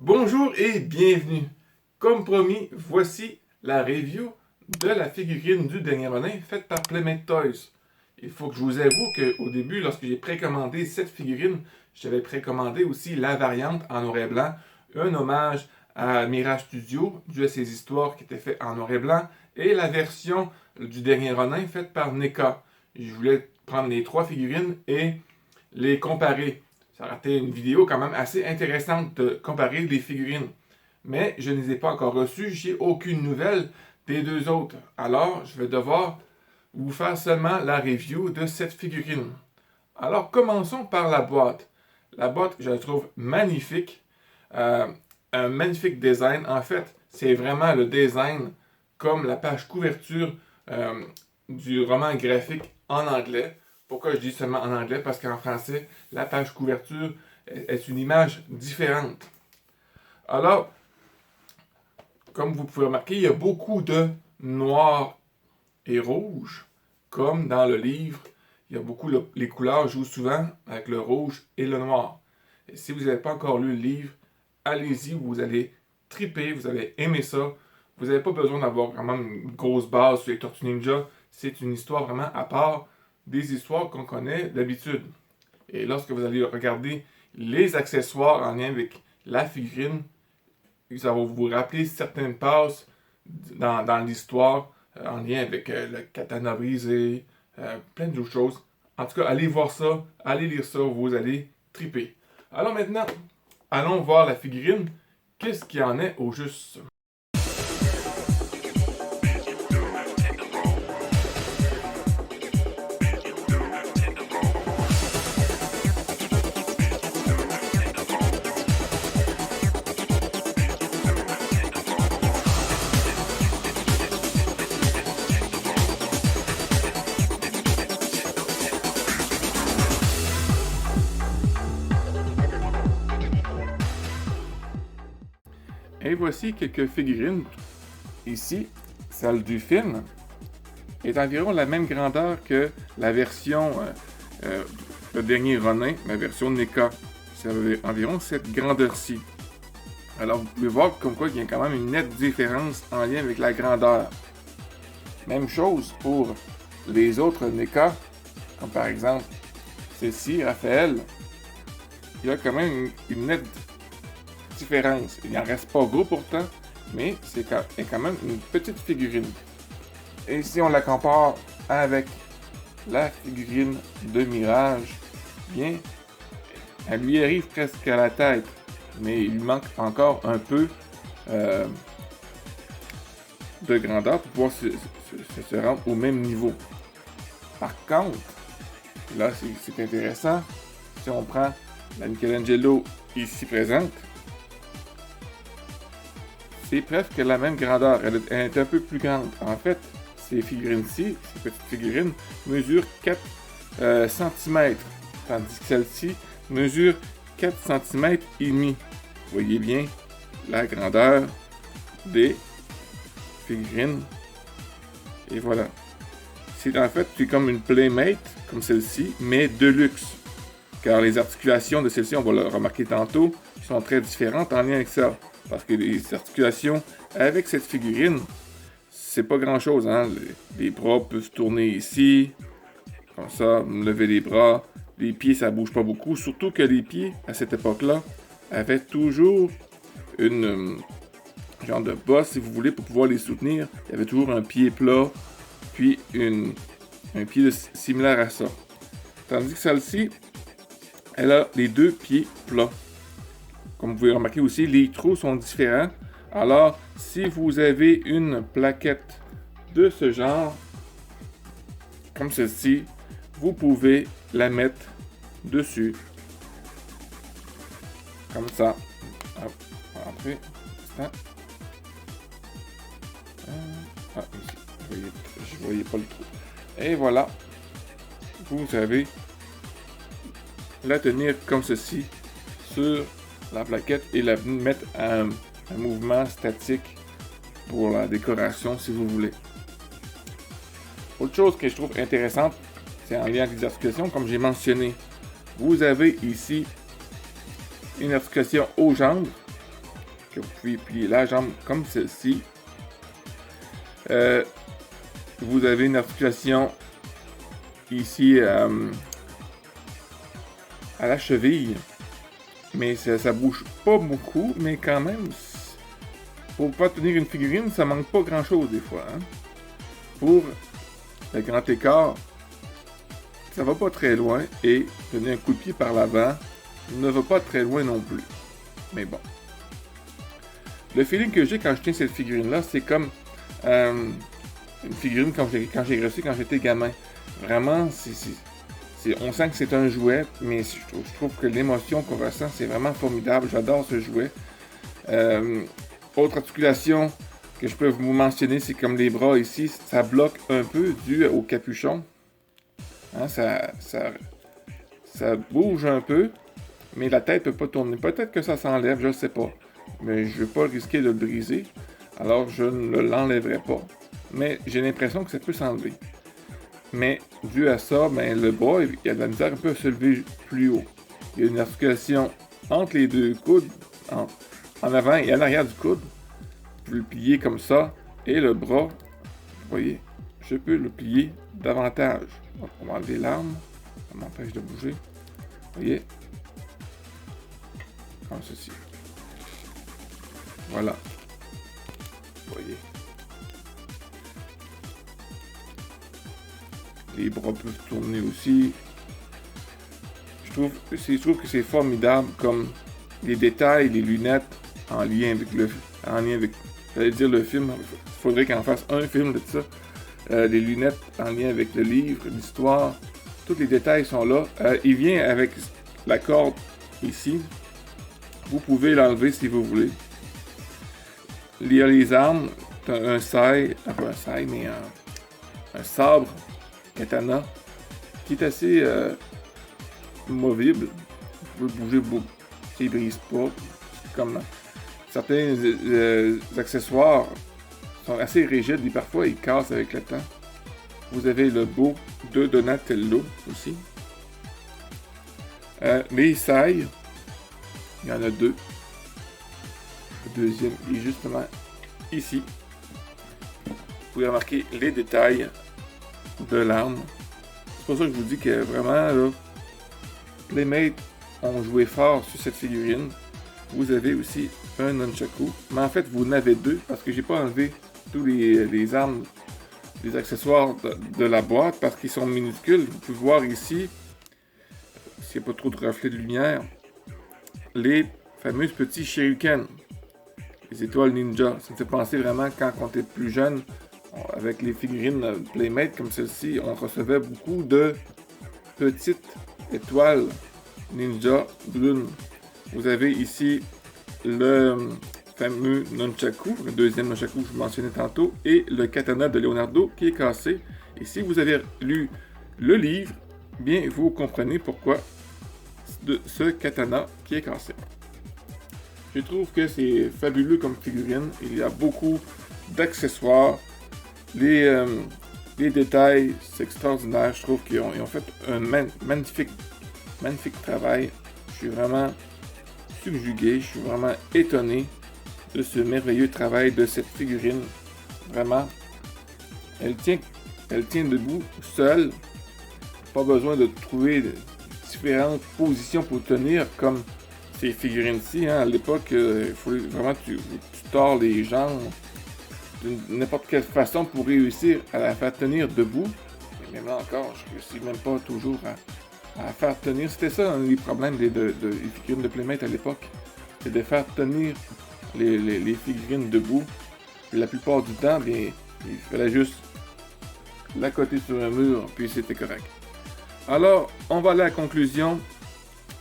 Bonjour et bienvenue. Comme promis, voici la review de la figurine du dernier Ronin faite par Playmate Toys. Il faut que je vous avoue qu'au début, lorsque j'ai précommandé cette figurine, j'avais précommandé aussi la variante en noir et blanc, un hommage à Mirage Studio, dû à ses histoires qui étaient faites en noir et blanc, et la version du dernier Ronin faite par NECA. Je voulais prendre les trois figurines et les comparer. Ça aurait été une vidéo quand même assez intéressante de comparer les figurines. Mais je ne les ai pas encore reçues, j'ai aucune nouvelle des deux autres. Alors, je vais devoir vous faire seulement la review de cette figurine. Alors, commençons par la boîte. La boîte, je la trouve magnifique. Un magnifique design. En fait, c'est vraiment le design comme la page couverture du roman graphique en anglais. Pourquoi je dis seulement en anglais? Parce qu'en français, la page couverture est une image différente. Alors, comme vous pouvez remarquer, il y a beaucoup de noir et rouge, comme dans le livre. Il y a beaucoup, les couleurs jouent souvent avec le rouge et le noir. Et si vous n'avez pas encore lu le livre, allez-y, vous allez triper, vous allez aimer ça. Vous n'avez pas besoin d'avoir vraiment une grosse base sur les Tortues Ninja. C'est une histoire vraiment à part des histoires qu'on connaît d'habitude. Et lorsque vous allez regarder les accessoires en lien avec la figurine, ça va vous rappeler certaines passes dans l'histoire en lien avec le katana brisé, plein d'autres choses. En tout cas, allez voir ça, allez lire ça, vous allez triper. Alors maintenant, allons voir la figurine. Qu'est-ce qu'il y en est au juste? Et voici quelques figurines. Ici, celle du film est environ la même grandeur que la version, le dernier Ronin, la version NECA. C'est environ cette grandeur-ci. Alors vous pouvez voir comme quoi il y a quand même une nette différence en lien avec la grandeur. Même chose pour les autres NECA, comme par exemple celle-ci, Raphaël. Il y a quand même une nette différence. Il n'en reste pas gros pourtant, mais c'est quand même une petite figurine. Et si on la compare avec la figurine de Mirage, bien, elle lui arrive presque à la tête, mais il lui manque encore un peu de grandeur pour pouvoir se rendre au même niveau. Par contre, là c'est intéressant, si on prend la Michelangelo ici présente, c'est presque la même grandeur. Elle est un peu plus grande. En fait, ces figurines-ci, ces petites figurines, mesurent 4 cm, tandis que celle-ci mesure 4 cm et demi. Vous voyez bien la grandeur des figurines. Et voilà. C'est comme une Playmate, comme celle-ci, mais de luxe. Car les articulations de celle-ci, on va le remarquer tantôt, sont très différentes en lien avec ça. Parce que les articulations avec cette figurine, c'est pas grand chose. Hein? Les bras peuvent se tourner ici, comme ça, lever les bras. Les pieds, ça bouge pas beaucoup. Surtout que les pieds, à cette époque-là, avaient toujours une genre de bosse, si vous voulez, pour pouvoir les soutenir. Il y avait toujours un pied plat, puis un pied similaire à ça. Tandis que celle-ci, elle a les deux pieds plats. Comme vous pouvez remarquer aussi, les trous sont différents. Alors, si vous avez une plaquette de ce genre, comme celle-ci, vous pouvez la mettre dessus. Comme ça. Hop, rentrer. Ici. Je voyais pas le trou. Et voilà. Vous avez la tenir comme ceci sur la plaquette et la mettre à un mouvement statique pour la décoration si vous voulez. Autre chose que je trouve intéressante, c'est en lien avec les articulations, comme j'ai mentionné. Vous avez ici une articulation aux jambes que vous pouvez plier la jambe comme celle-ci. Vous avez une articulation ici à la cheville, mais ça bouge pas beaucoup, mais quand même, pour pas tenir une figurine, ça manque pas grand-chose des fois. Hein? Pour le grand écart, ça va pas très loin, et donner un coup de pied par l'avant ne va pas très loin non plus. Mais bon. Le feeling que j'ai quand je tiens cette figurine-là, c'est comme une figurine quand j'ai reçu quand j'étais gamin. Vraiment, on sent que c'est un jouet, mais je trouve que l'émotion qu'on ressent, c'est vraiment formidable. J'adore ce jouet. Autre articulation que je peux vous mentionner, c'est comme les bras ici, ça bloque un peu dû au capuchon. Hein, ça bouge un peu, mais la tête ne peut pas tourner. Peut-être que ça s'enlève, je ne sais pas. Mais je ne veux pas risquer de le briser, alors je ne l'enlèverai pas. Mais j'ai l'impression que ça peut s'enlever. Mais dû à ça, le bras, il y a de la misère un peu à se lever plus haut. Il y a une articulation entre les deux coudes, en avant et en arrière du coude. Vous le pliez comme ça, et le bras, vous voyez, je peux le plier davantage. Donc, on va enlever l'arme, ça m'empêche de bouger. Vous voyez, comme ceci. Voilà. Vous voyez. Les bras peuvent tourner aussi. Je trouve que c'est formidable comme les détails, les lunettes en lien avec j'allais dire le film. Il faudrait qu'on fasse un film de ça. Les lunettes en lien avec le livre, l'histoire. Tous les détails sont là. Il vient avec la corde ici. Vous pouvez l'enlever si vous voulez. Il y a les armes. Un sabre katana qui est assez movible. Vous pouvez bouger beaucoup. Il ne brise pas. Comme certains accessoires sont assez rigides et parfois ils cassent avec le temps. Vous avez le beau de Donatello aussi. Les sailles, il y en a deux. Le deuxième est justement ici. Vous pouvez remarquer les détails de l'arme. C'est pour ça que je vous dis que vraiment, là, Playmate ont joué fort sur cette figurine. Vous avez aussi un nunchaku, mais en fait vous en avez deux parce que j'ai pas enlevé tous les armes, les accessoires de la boîte parce qu'ils sont minuscules. Vous pouvez voir ici, s'il n'y a pas trop de reflets de lumière, les fameux petits shuriken, les étoiles ninja. Ça me fait penser vraiment quand on était plus jeune, avec les figurines Playmate comme celle-ci, on recevait beaucoup de petites étoiles ninja brunes. Vous avez ici le fameux nunchaku, le deuxième nunchaku que je vous mentionnais tantôt, et le katana de Leonardo qui est cassé. Et si vous avez lu le livre, bien vous comprenez pourquoi de ce katana qui est cassé. Je trouve que c'est fabuleux comme figurine. Il y a beaucoup d'accessoires. Les détails, c'est extraordinaire. Je trouve qu'ils ont fait un magnifique travail. Je suis vraiment subjugué, je suis vraiment étonné de ce merveilleux travail de cette figurine. Vraiment, elle tient debout seule. Pas besoin de trouver différentes positions pour tenir comme ces figurines-ci. Hein. À l'époque, il faut vraiment que tu tords les jambes de n'importe quelle façon pour réussir à la faire tenir debout. Et même là encore, je ne réussis même pas toujours à faire tenir. C'était ça un des problèmes des figurines de Playmate à l'époque. C'est de faire tenir les figurines debout. Et la plupart du temps, bien, il fallait juste l'accoter sur un mur, puis c'était correct. Alors, on va aller à la conclusion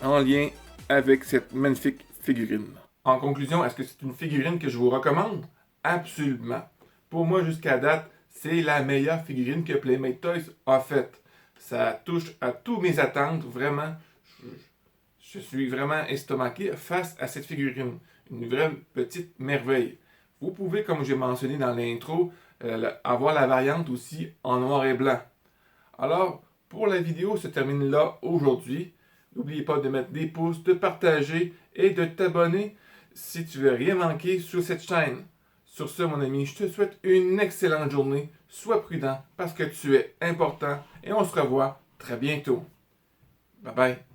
en lien avec cette magnifique figurine. En conclusion, est-ce que c'est une figurine que je vous recommande? Absolument. Pour moi, jusqu'à date, c'est la meilleure figurine que Playmate Toys a faite. Ça touche à tous mes attentes, vraiment. Je suis vraiment estomaqué face à cette figurine. Une vraie petite merveille. Vous pouvez, comme j'ai mentionné dans l'intro, avoir la variante aussi en noir et blanc. Alors, pour la vidéo se termine là aujourd'hui. N'oubliez pas de mettre des pouces, de partager et de t'abonner. si tu veux rien manquer sur cette chaîne. Sur ce, mon ami, je te souhaite une excellente journée. Sois prudent parce que tu es important et on se revoit très bientôt. Bye bye.